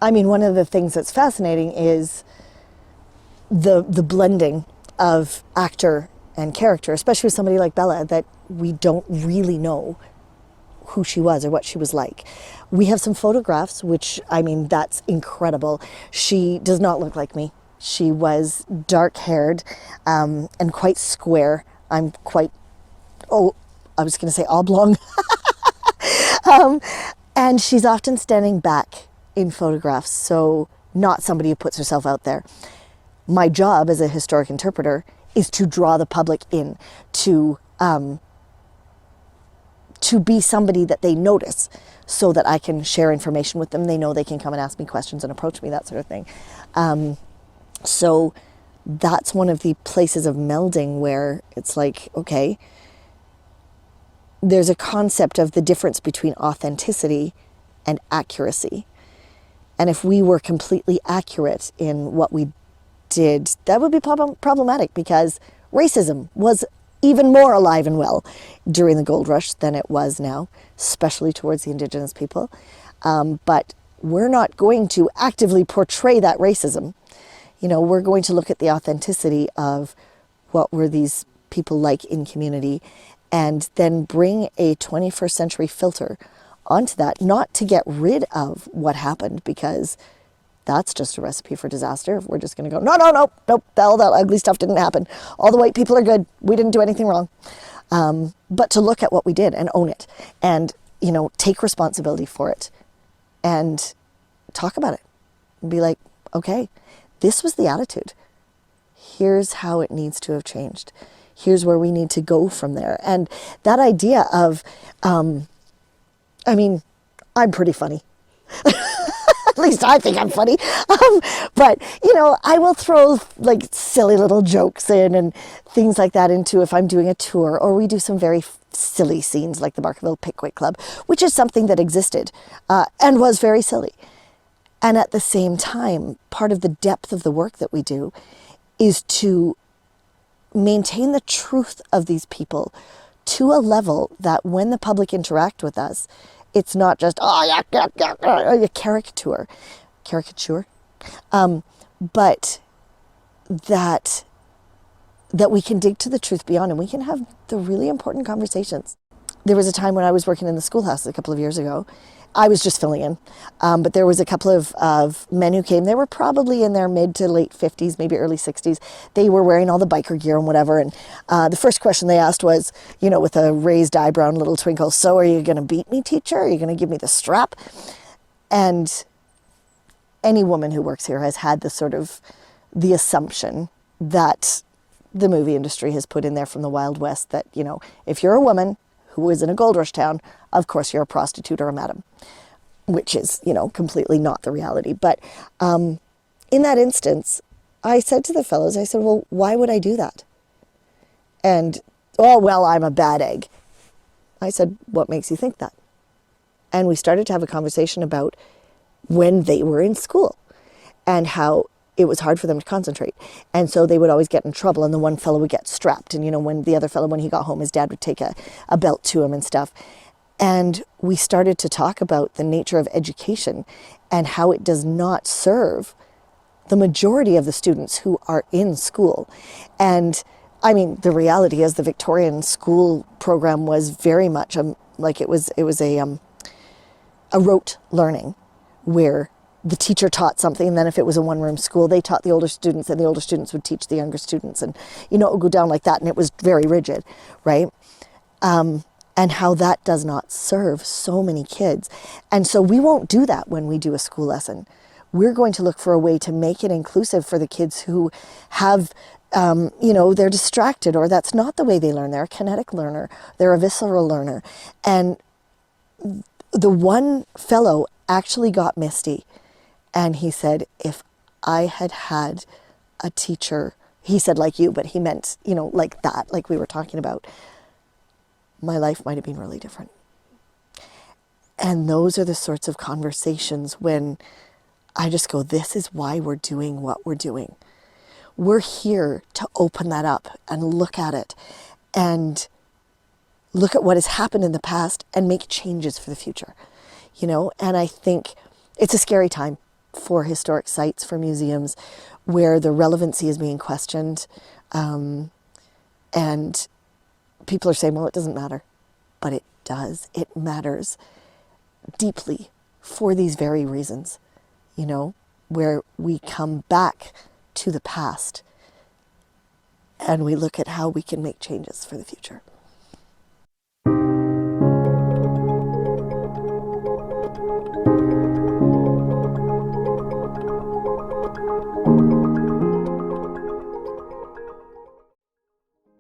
I mean, one of the things that's fascinating is the blending of actor and character, especially with somebody like Bella, that we don't really know who she was or what she was like. We have some photographs, which, I mean, that's incredible. She does not look like me. She was dark-haired and quite square. I'm quite, I was going to say oblong. And she's often standing back in photographs, so not somebody who puts herself out there. My job as a historic interpreter is to draw the public in, to be somebody that they notice so that I can share information with them. They know they can come and ask me questions and approach me, that sort of thing. So that's one of the places of melding where it's like, okay, there's a concept of the difference between authenticity and accuracy. And if we were completely accurate in what we did, that would be problematic, because racism was even more alive and well during the gold rush than it was now, especially towards the Indigenous people. But we're not going to actively portray that racism. You know, we're going to look at the authenticity of what were these people like in community, and then bring a 21st century filter onto that, not to get rid of what happened, because that's just a recipe for disaster. If we're just going to go, no, all that ugly stuff didn't happen. All the white people are good. We didn't do anything wrong. But to look at what we did and own it, and, you know, take responsibility for it and talk about it and be like, okay, this was the attitude. Here's how it needs to have changed. Here's where we need to go from there. And that idea of, I mean, I'm pretty funny. At least I think I'm funny. But, you know, I will throw like silly little jokes in and things like that into if I'm doing a tour, or we do some very silly scenes like the Barkerville Pickwick Club, which is something that existed and was very silly. And at the same time, part of the depth of the work that we do is to maintain the truth of these people to a level that when the public interact with us, it's not just, a caricature, but that we can dig to the truth beyond, and we can have the really important conversations. There was a time when I was working in the schoolhouse a couple of years ago. I was just filling in, but there was a couple of men who came. They were probably in their mid to late 50s, maybe early 60s. They were wearing all the biker gear and whatever, and the first question they asked was, you know, with a raised eyebrow and a little twinkle, so are you going to beat me, teacher? Are you going to give me the strap? And any woman who works here has had the assumption that the movie industry has put in there from the Wild West that, you know, if you're a woman who is in a gold rush town, of course you're a prostitute or a madam, which is, you know, completely not the reality. But in that instance, I said to the fellows, I said, well, why would I do that? And, oh, well, I'm a bad egg. I said, what makes you think that? And we started to have a conversation about when they were in school and how it was hard for them to concentrate. And so they would always get in trouble, and the one fellow would get strapped. And, you know, when the other fellow, when he got home, his dad would take a belt to him and stuff. And we started to talk about the nature of education and how it does not serve the majority of the students who are in school. And I mean, the reality is the Victorian school program was very much like it was a rote learning, where the teacher taught something, and then if it was a one-room school, they taught the older students, and the older students would teach the younger students, and, you know, it would go down like that, and it was very rigid, right? And how that does not serve so many kids. And so we won't do that when we do a school lesson. We're going to look for a way to make it inclusive for the kids who have, you know, they're distracted, or that's not the way they learn. They're a kinetic learner. They're a visceral learner. And the one fellow actually got misty. And he said, if I had had a teacher, he said like you, but he meant, you know, like that, like we were talking about, my life might have been really different. And those are the sorts of conversations when I just go, this is why we're doing what we're doing. We're here to open that up and look at it and look at what has happened in the past and make changes for the future, you know? And I think it's a scary time for historic sites, for museums, where the relevancy is being questioned. And people are saying, well, it doesn't matter. But it does. It matters deeply for these very reasons, where we come back to the past and we look at how we can make changes for the future.